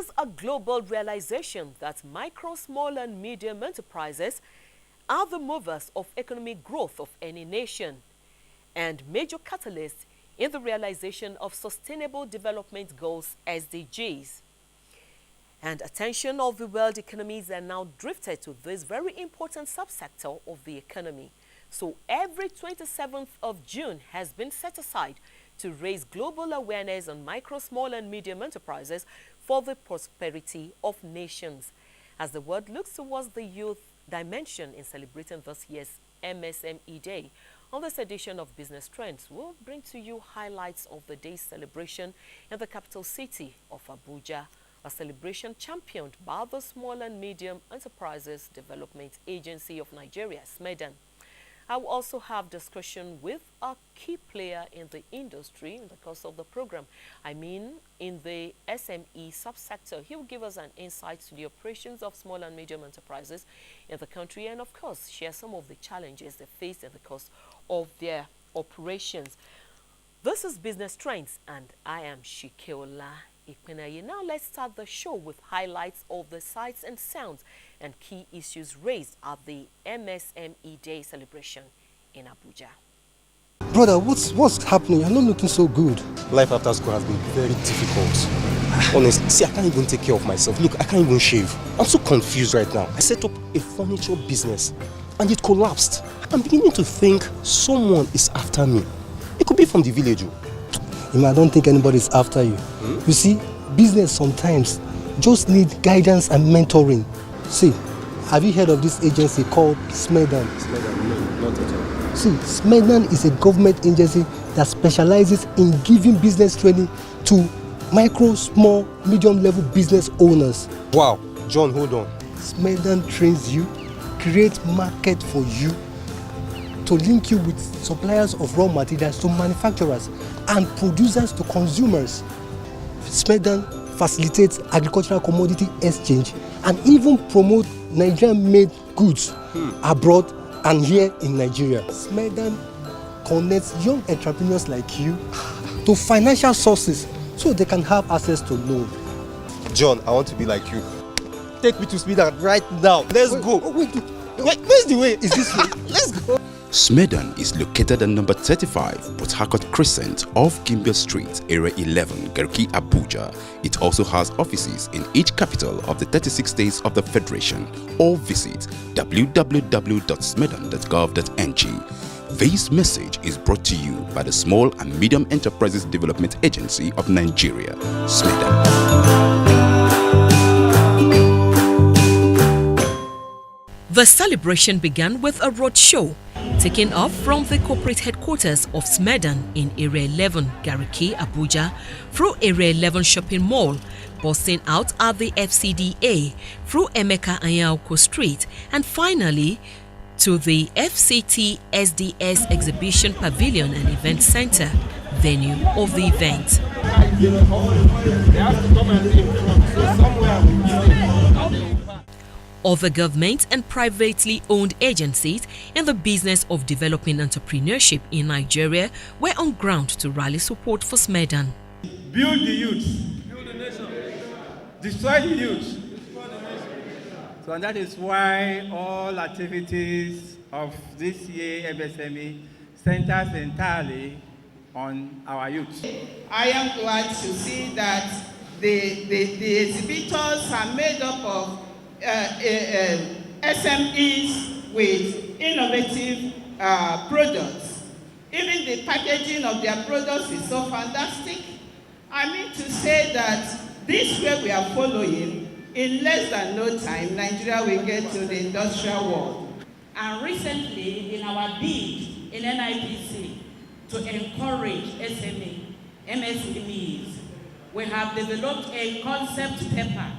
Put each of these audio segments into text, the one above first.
is a global realization that micro, small and medium enterprises are the movers of economic growth of any nation and major catalysts in the realization of Sustainable Development Goals (SDGs). And attention of the world economies are now drifted to this very important subsector of the economy. So every 27th of June has been set aside to raise global awareness on micro, small and medium enterprises for the prosperity of nations. As the world looks towards the youth dimension in celebrating this year's MSME Day, on this edition of Business Trends, we'll bring to you highlights of the day's celebration in the capital city of Abuja, a celebration championed by the Small and Medium Enterprises Development Agency of Nigeria, SMEDAN. I will also have discussion with a key player in the industry in the course of the program. I mean, in the SME subsector. He will give us an insight to the operations of small and medium enterprises in the country and, of course, share some of the challenges they face in the course of their operations. This is Business Trends, and I am Shikeola Ikpenaye. Now let's start the show with highlights of the sights and sounds and key issues raised at the MSME Day celebration in Abuja. Brother, what's happening? You're not looking so good. Life after school has been very difficult. Honestly, see, I can't even take care of myself. Look, I can't even shave. I'm so confused right now. I set up a furniture business and it collapsed. I'm beginning to think someone is after me. It could be from the village. I don't think anybody's after you. You see, business sometimes just need guidance and mentoring. See, have you heard of this agency called SMEDAN? SMEDAN, no, not at all. See, SMEDAN is a government agency that specializes in giving business training to micro, small, medium level business owners. Wow, John, hold on. SMEDAN trains you, create market for you, to link you with suppliers of raw materials to manufacturers and producers to consumers. SMEDAN facilitates agricultural commodity exchange and even promote Nigerian-made goods abroad and here in Nigeria. SMEDAN connects young entrepreneurs like you to financial sources so they can have access to loan. John, I want to be like you. Take me to SMEDAN right now. Let's go. Wait, where's the way? Is this way? Let's go. SMEDAN is located at number 35, Port Harcourt Crescent off Gimbia Street, Area 11, Garki, Abuja. It also has offices in each capital of the 36 states of the Federation, or visit www.smedan.gov.ng. This message is brought to you by the Small and Medium Enterprises Development Agency of Nigeria, SMEDAN. The celebration began with a road show taking off from the corporate headquarters of SMEDAN in Area 11, Gariki, Abuja, through Area 11 Shopping Mall, busting out at the FCDA, through Emeka Anyauko Street, and finally to the FCT SDS Exhibition Pavilion and Event Center, venue of the event. Other government and privately owned agencies in the business of developing entrepreneurship in Nigeria were on ground to rally support for SMEDAN. Build the youth. Build the nation. Destroy the youth. So and that is why all activities of this year MSME centers entirely on our youth. I am glad to see that the exhibitors are made up of SMEs with innovative products. Even the packaging of their products is so fantastic. I mean to say that this way we are following, in less than no time, Nigeria will get to the industrial world. And recently, in our bid in NIPC to encourage MSMEs, we have developed a concept paper.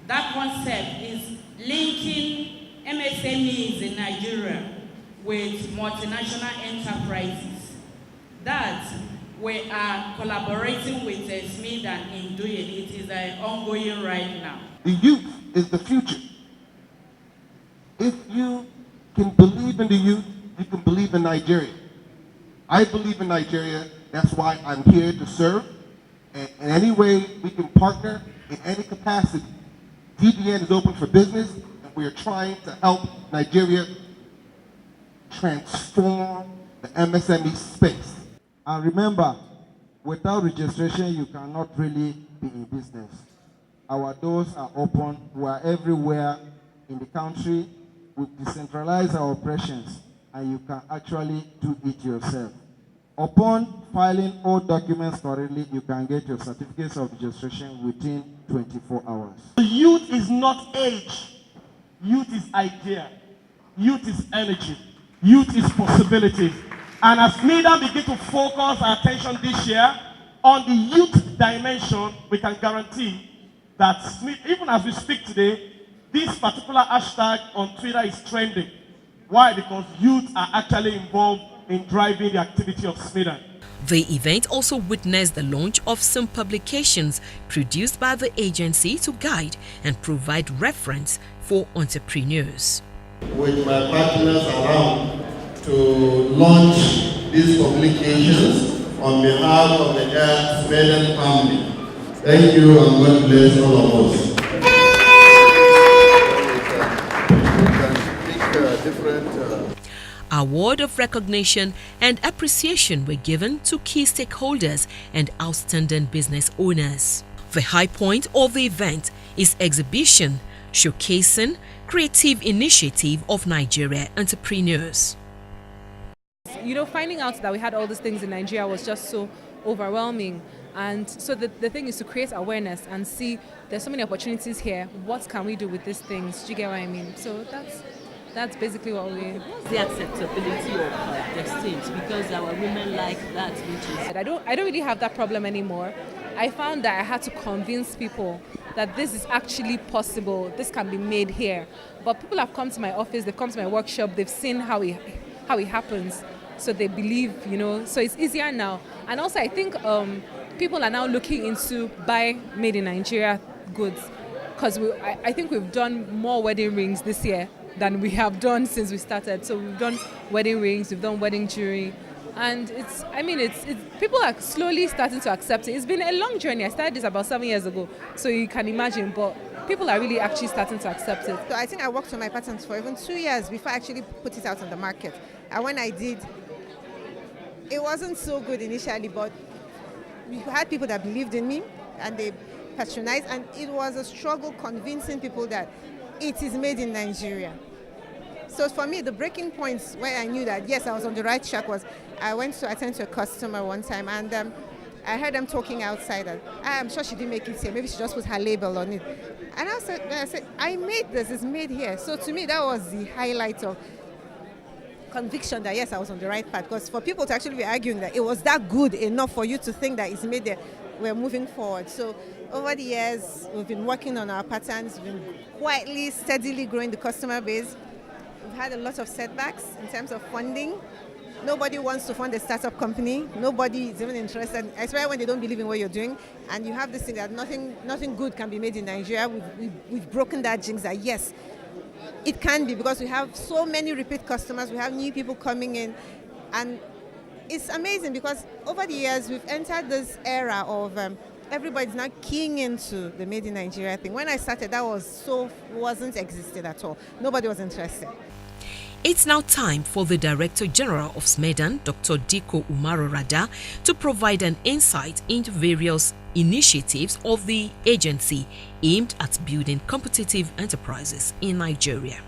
That concept is linking MSMEs in Nigeria with multinational enterprises. That we are collaborating with SMEDAN in doing. It is ongoing right now. The youth is the future. If you can believe in the youth, you can believe in Nigeria. I believe in Nigeria. That's why I'm here to serve. And any way we can partner in any capacity. DBN is open for business, and we are trying to help Nigeria transform the MSME space. And remember, without registration, you cannot really be in business. Our doors are open. We are everywhere in the country. We've decentralized our operations, and you can actually do it yourself. Upon filing all documents correctly, you can get your certificates of registration within 24 hours. Youth is not age. Youth is idea. Youth is energy. Youth is possibilities. And as SMEs begin to focus our attention this year on the youth dimension, we can guarantee that even as we speak today, this particular hashtag on Twitter is trending. Why? Because youth are actually involved in driving the activity of SMEs. The event also witnessed the launch of some publications produced by the agency to guide and provide reference for entrepreneurs. With my partners around to launch these publications on behalf of the SMEs family. Thank you and God bless all of us. Award of recognition and appreciation were given to key stakeholders and outstanding business owners. The high point of the event is exhibition showcasing creative initiative of Nigeria entrepreneurs. You know, finding out that we had all these things in Nigeria was just so overwhelming. And so the thing is to create awareness and see there's so many opportunities here. What can we do with these things? Do you get what I mean? So that's basically what we... What's the acceptability of the stage? Because our women like that, which is... I don't really have that problem anymore. I found that I had to convince people that this is actually possible. This can be made here. But people have come to my office, they've come to my workshop, they've seen how it happens. So they believe, you know, so it's easier now. And also I think people are now looking into buy made in Nigeria goods, because I think we've done more wedding rings this year than we have done since we started. So we've done wedding rings, we've done wedding jewelry, and it's people are slowly starting to accept it. It's been a long journey. I started this about 7 years ago, so you can imagine, but people are really actually starting to accept it. So I think I worked on my patterns for even 2 years before I actually put it out on the market. And when I did, it wasn't so good initially, but we had people that believed in me and they patronized, and it was a struggle convincing people that it is made in Nigeria. So for me, the breaking points where I knew that, yes, I was on the right track was I went to attend to a customer one time, and I heard them talking outside. And I'm sure she didn't make it here. Maybe she just put her label on it. And I said, I made this. It's made here. So to me, that was the highlight of conviction that, yes, I was on the right path. Because for people to actually be arguing that it was that good enough for you to think that it's made there, we're moving forward. So over the years, we've been working on our patterns. We've been quietly, steadily growing the customer base. We've had a lot of setbacks in terms of funding. Nobody wants to fund a startup company. Nobody is even interested, especially when they don't believe in what you're doing. And you have this thing that nothing good can be made in Nigeria. We've broken that jinx that, yes, it can be, because we have so many repeat customers. We have new people coming in. And it's amazing because over the years, we've entered this era of everybody's now keying into the Made in Nigeria thing. When I started, that wasn't existed at all. Nobody was interested. It's now time for the Director General of SMEDAN, Dr. Diko Umaru Rada, to provide an insight into various initiatives of the agency aimed at building competitive enterprises in Nigeria.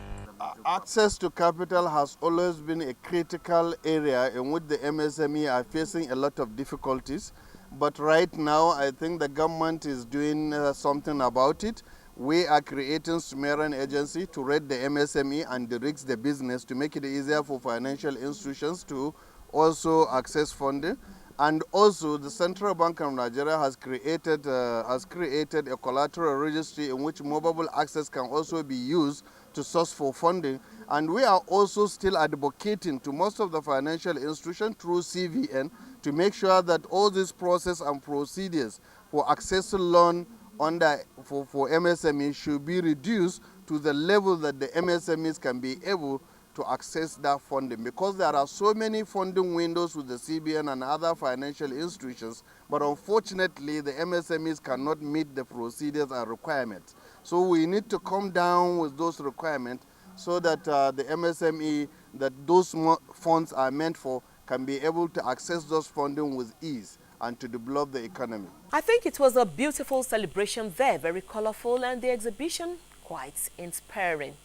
Access to capital has always been a critical area in which the MSME are facing a lot of difficulties. But right now, I think the government is doing something about it. We are creating Sumerian agency to rate the MSME and direct the business to make it easier for financial institutions to also access funding. And also, the Central Bank of Nigeria has created a collateral registry in which movable access can also be used to source for funding. And we are also still advocating to most of the financial institutions through CVN to make sure that all these process and procedures for accessing loan for MSMEs should be reduced to the level that the MSMEs can be able to access that funding, because there are so many funding windows with the CBN and other financial institutions, but unfortunately the MSMEs cannot meet the procedures and requirements. So we need to come down with those requirements so that the MSME that those funds are meant for can be able to access those funding with ease and to develop the economy. I think it was a beautiful celebration there, very colorful, and the exhibition quite inspiring.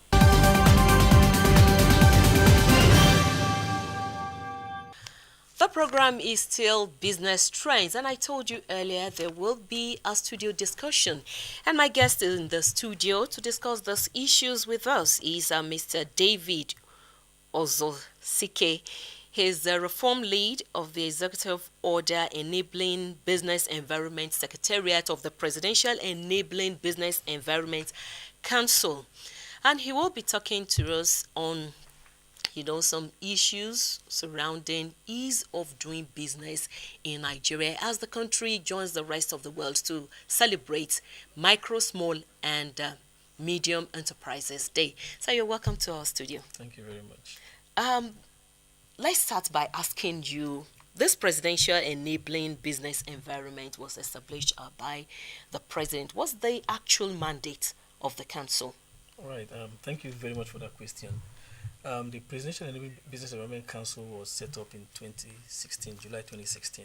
The program is still Business Trends, and I told you earlier there will be a studio discussion. And my guest in the studio to discuss these issues with us is Mr. David Ozosike. He's the reform lead of the Executive Order Enabling Business Environment Secretariat of the Presidential Enabling Business Environment Council. And he will be talking to us on some issues surrounding ease of doing business in Nigeria as the country joins the rest of the world to celebrate Micro, Small and Medium Enterprises Day. So you're welcome to our studio. Thank you very much. Let's start by asking you, this Presidential Enabling Business Environment was established by the President. What's the actual mandate of the Council? All right. Thank you very much for that question. The Presidential Enabling Business Environment Council was set up in July 2016,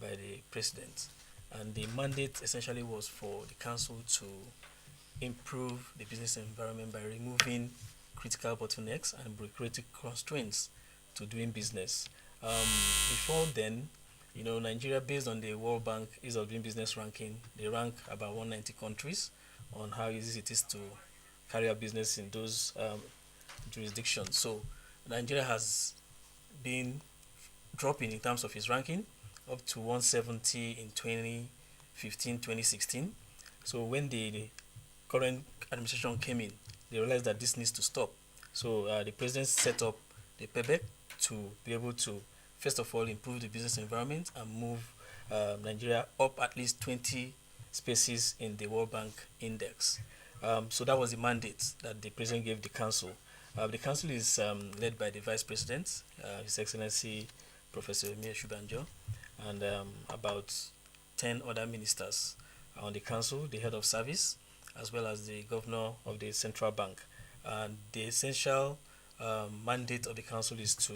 by the President. And the mandate essentially was for the Council to improve the business environment by removing critical bottlenecks and bureaucratic constraints to doing business. Before then, Nigeria, based on the World Bank Ease of Doing Business ranking, they rank about 190 countries on how easy it is to carry out business in those jurisdictions. So Nigeria has been dropping in terms of its ranking up to 170 in 2015-2016. So when the current administration came in, they realized that this needs to stop. So the president set up the PEBEC to be able to, first of all, improve the business environment and move Nigeria up at least 20 spaces in the World Bank Index. So that was the mandate that the president gave the council. The council is led by the Vice President, His Excellency Professor Emir Shubanjo, and about 10 other ministers on the council, the head of service, as well as the governor of the central bank. And the essential mandate of the council is to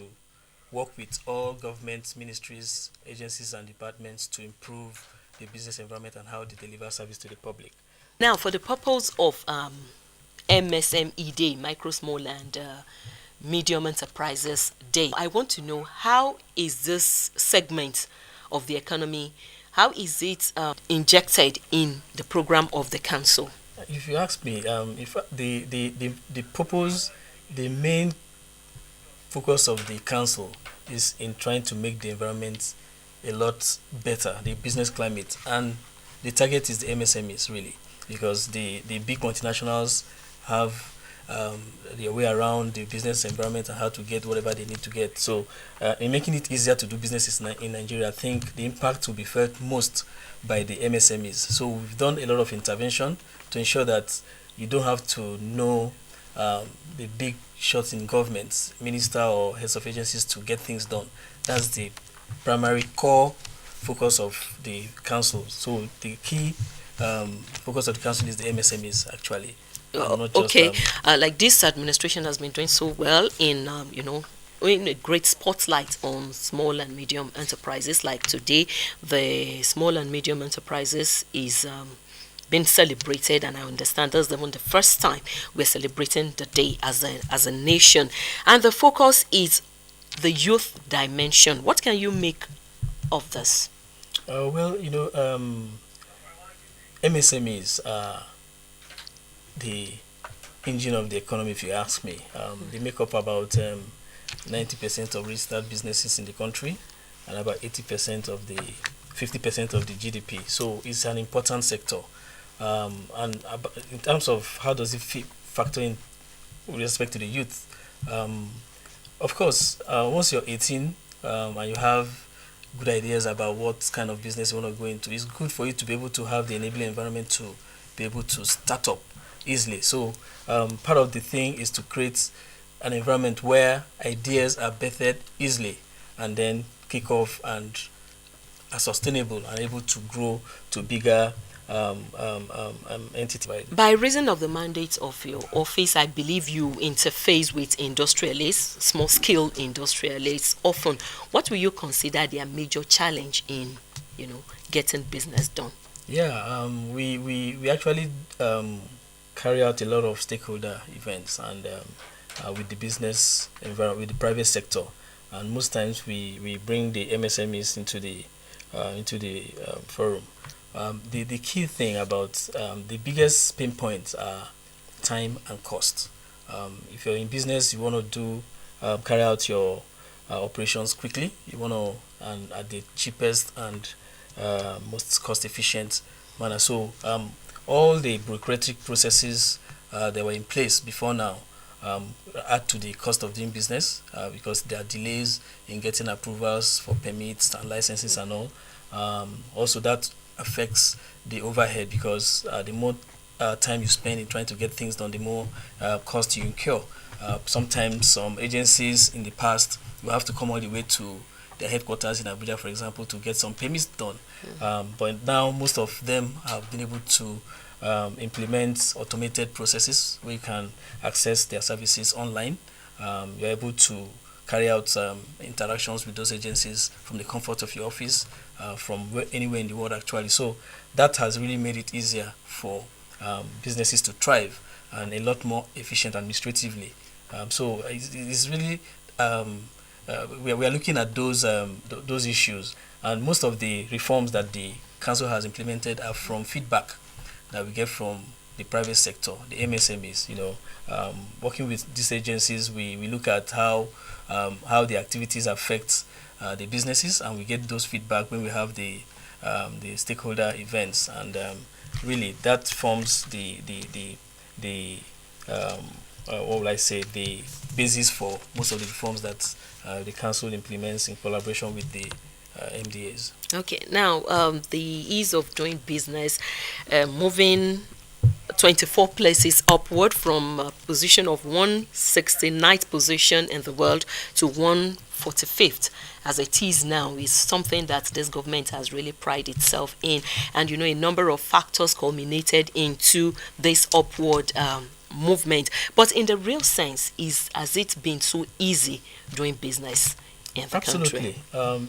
work with all government ministries, agencies, and departments to improve the business environment and how they deliver service to the public. Now, for the purpose of MSME Day, Micro, Small and Medium Enterprises Day, I want to know, how is this segment of the economy, how is it injected in the program of the council? If you ask me, if the purpose, the main focus of the council is in trying to make the environment a lot better, the business climate, and the target is the MSMEs really, because the big multinationals have their way around the business environment and how to get whatever they need to get. So in making it easier to do businesses in Nigeria, I think the impact will be felt most by the MSMEs. So we've done a lot of intervention to ensure that you don't have to know the big shots in governments, minister or heads of agencies to get things done. That's the primary core focus of the council. So the key focus of the council is the MSMEs actually. Okay, like this administration has been doing so well in in a great spotlight on small and medium enterprises. Like today, the small and medium enterprises is being celebrated, and I understand that's even the first time we're celebrating the day as a nation. And the focus is the youth dimension. What can you make of this? Well, MSMEs are the engine of the economy, if you ask me. They make up about 90% of registered businesses in the country and about 50% of the GDP. So it's an important sector. And in terms of how does it factor in with respect to the youth, of course, once you're 18 and you have good ideas about what kind of business you want to go into, it's good for you to be able to have the enabling environment to be able to start up easily. So part of the thing is to create an environment where ideas are birthed easily and then kick off and are sustainable and able to grow to bigger entity. By reason of the mandate of your office, I believe you interface with industrialists, small-scale industrialists often. What will you consider their major challenge in, getting business done? Yeah, we actually carry out a lot of stakeholder events and with the business environment, with the private sector, and most times we bring the MSMEs into the forum. The key thing about the biggest pain points are time and cost. If you're in business, you want to carry out your operations quickly. You want to, and at the cheapest and most cost efficient manner. So all the bureaucratic processes that were in place before now add to the cost of doing business because there are delays in getting approvals for permits and licenses and all. Also, that affects the overhead because the more time you spend in trying to get things done, the more cost you incur. Sometimes some agencies in the past, you have to come all the way to their headquarters in Abuja, for example, to get some permits done. But now most of them have been able to implement automated processes where you can access their services online. You're able to carry out interactions with those agencies from the comfort of your office, from anywhere in the world actually. So that has really made it easier for businesses to thrive and a lot more efficient administratively. So it's really we are looking at those issues, and most of the reforms that the council has implemented are from feedback that we get from the private sector, the MSMEs. Working with these agencies, we look at how the activities affect the businesses, and we get those feedback when we have the stakeholder events, and really that forms the what will I say, the basis for most of the reforms that the council implements in collaboration with the MDAs. Okay, now the ease of doing business, moving 24 places upward from a position of 169th position in the world to 145th as it is now is something that this government has really prided itself in, and a number of factors culminated into this upward movement. But in the real sense, has it been so easy doing business in the Absolutely. country?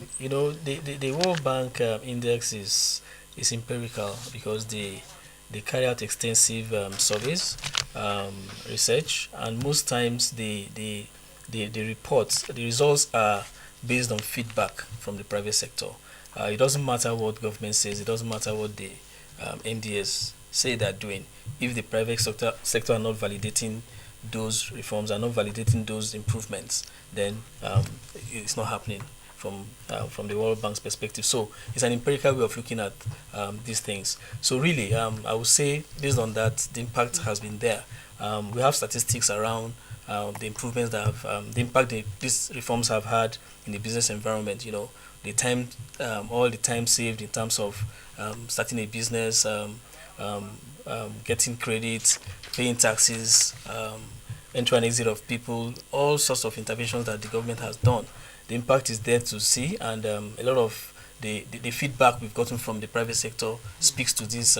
The World Bank index is empirical because they carry out extensive surveys, research, and most times the reports, the results are based on feedback from the private sector. It doesn't matter what government says, it doesn't matter what the MDS say they're doing. If the private sector are not validating those reforms, are not validating those improvements, then it's not happening from the World Bank's perspective. So it's an empirical way of looking at these things. So really, I would say based on that, the impact has been there. We have statistics around the improvements that have, the impact these reforms have had in the business environment. The time, all the time saved in terms of starting a business, getting credit, paying taxes, entry and exit of people, all sorts of interventions that the government has done. The impact is there to see, and a lot of the feedback we've gotten from the private sector speaks to this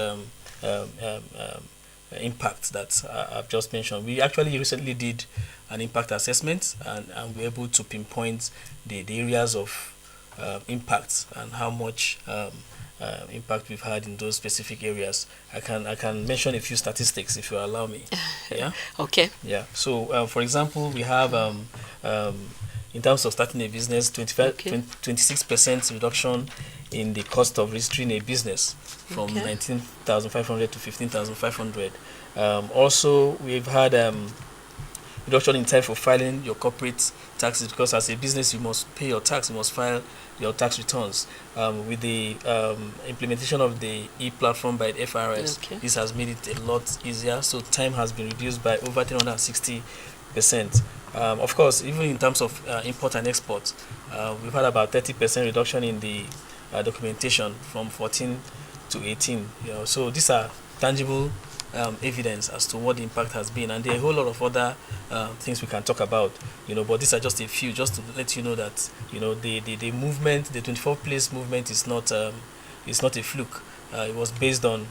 impact that I've just mentioned. We actually recently did an impact assessment, and we're able to pinpoint the areas of impact and how much impact we've had in those specific areas. I can mention a few statistics if you allow me. Yeah. Okay. Yeah. So, for example, we have in terms of starting a business, 26% reduction in the cost of registering a business from 19,500 to 15,500. Also, we've had reduction in time for filing your corporate taxes, because as a business you must pay your tax, you must file your tax returns. With the implementation of the e-platform by the FRS, this has made it a lot easier. So time has been reduced by over 360%. Of course, even in terms of import and export, we've had about 30% reduction in the documentation from 14 to 18. So these are tangible evidence as to what the impact has been, and there are a whole lot of other things we can talk about, but these are just a few, just to let you know that the movement, the 24 place movement is not a fluke. It was based on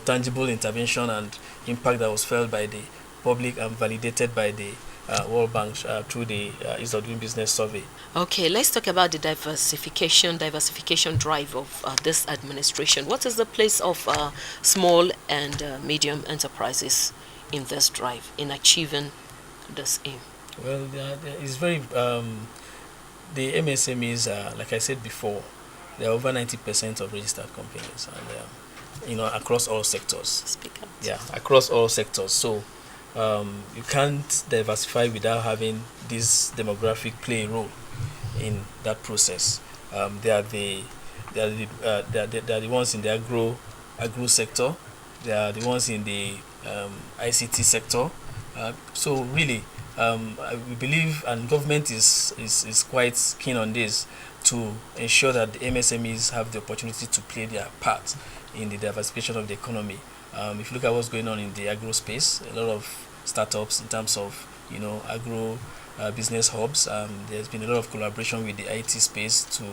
tangible intervention and impact that was felt by the public and validated by the World Bank through the Ease of Doing Business survey. Okay, let's talk about the diversification drive of this administration. What is the place of small and medium enterprises in this drive, in achieving this aim? Well, it's very the MSMEs, like I said before, there are over 90% of registered companies, and across all sectors. Speak up. Yeah, across all sectors. So you can't diversify without having this demographic play a role in that process. They are the ones in the agro sector. They are the ones in the ICT sector. So really, we believe, and government is quite keen on this, to ensure that the MSMEs have the opportunity to play their part in the diversification of the economy. If you look at what's going on in the agro space, a lot of startups in terms of agro business hubs. There's been a lot of collaboration with the IT space to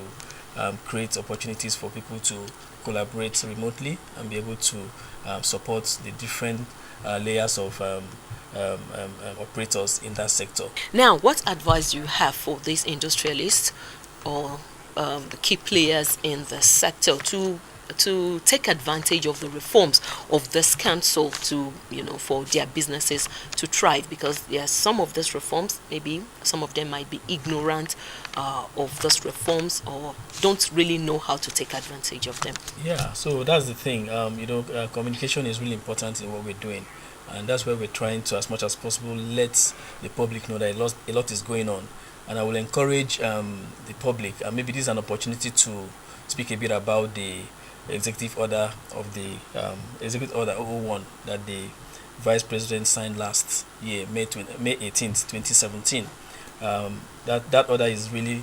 create opportunities for people to collaborate remotely and be able to support the different layers of operators in that sector. Now, what advice do you have for these industrialists or the key players in the sector to take advantage of the reforms of this council to for their businesses to thrive? Because there are some of these reforms, maybe some of them might be ignorant of these reforms or don't really know how to take advantage of them. Yeah, so that's the thing. Communication is really important in what we're doing, and that's where we're trying to, as much as possible, let the public know that a lot is going on. And I will encourage the public, and maybe this is an opportunity to speak a bit about the executive order of the executive order 001 that the vice president signed last year, May 18th, 2017. That order is really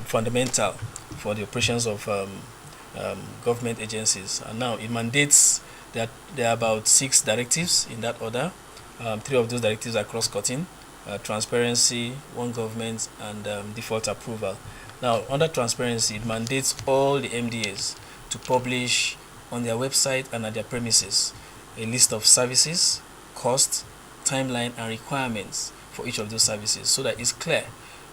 fundamental for the operations of government agencies. And now it mandates that there are about 6 directives in that order. 3 of those directives are cross-cutting: transparency, one government, and default approval. Now, under transparency, it mandates all the MDAs to publish on their website and at their premises a list of services, cost, timeline, and requirements for each of those services, so that it's clear,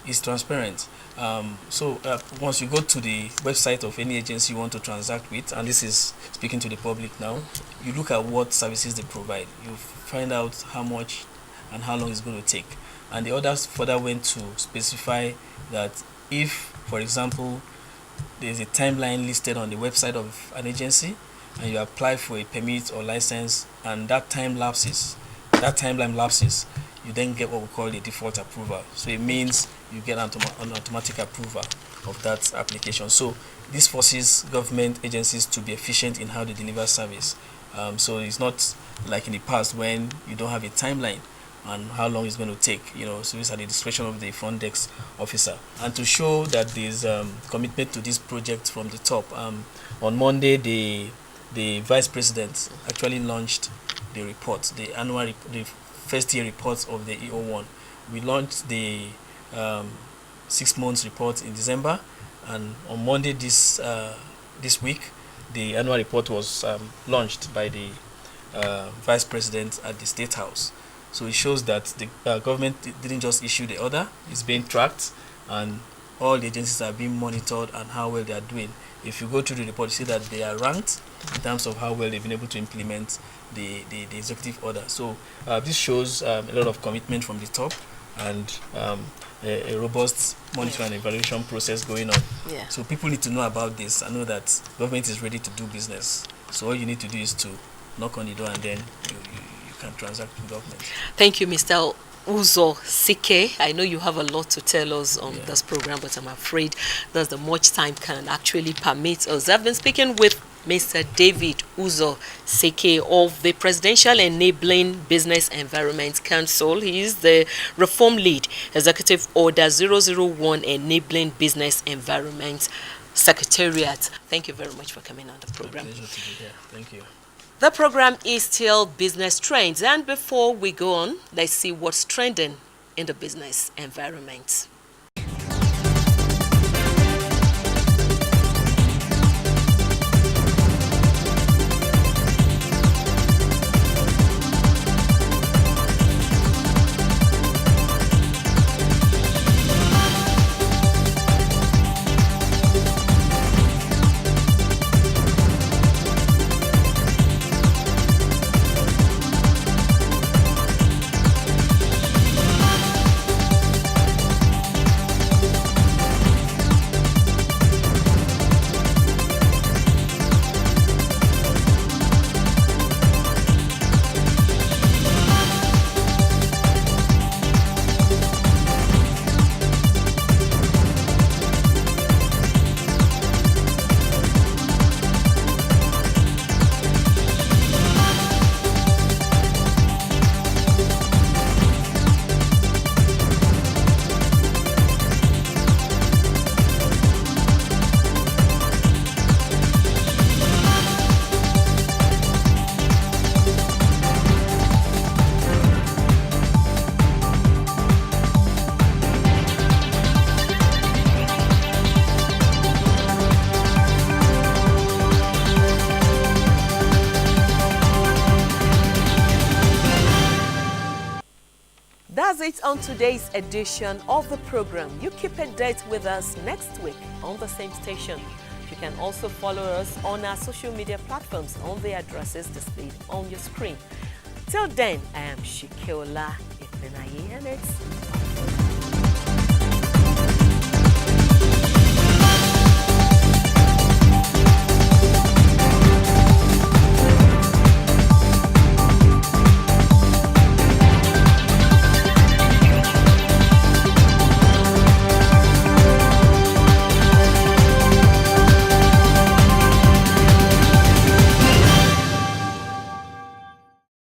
it's transparent. Once you go to the website of any agency you want to transact with, and this is speaking to the public now, you look at what services they provide. You find out how much and how long it's going to take. And the others further went to specify that if, for example, there's a timeline listed on the website of an agency and you apply for a permit or license and that timeline lapses, you then get what we call the default approval. So it means you get an automatic approval of that application. So this forces government agencies to be efficient in how they deliver service. So it's not like in the past when you don't have a timeline and how long it's going to take, so it's at the discretion of the front desk officer. And to show that there's commitment to this project from the top, on Monday the vice president actually launched the report, the first year report of the E01. We launched the 6 months report in December, and on Monday this week the annual report was launched by the vice president at the State House. So it shows that the government didn't just issue the order, it's being tracked, and all the agencies are being monitored and how well they are doing. If you go through the report, you see that they are ranked in terms of how well they've been able to implement the executive order. So this shows a lot of commitment from the top and a robust monitoring and evaluation process going on. Yeah. So people need to know about this and know that government is ready to do business. So all you need to do is to knock on the door and then you can transact with government. Thank you, Mr. Uzo Sike. I know you have a lot to tell us on this program, but I'm afraid that's the much time can actually permit us. I've been speaking with Mr. David Uzo Sike of the Presidential Enabling Business Environment Council. He is the Reform Lead, Executive Order 001 Enabling Business Environment Secretariat. Thank you very much for coming on the program. My pleasure to be here. Thank you. The program is still Business Trends, and before we go on, let's see what's trending in the business environment. That's it on today's edition of the program. You keep a date with us next week on the same station. You can also follow us on our social media platforms on the addresses displayed on your screen. Till then, I am Shikeola Ifenayi, and it's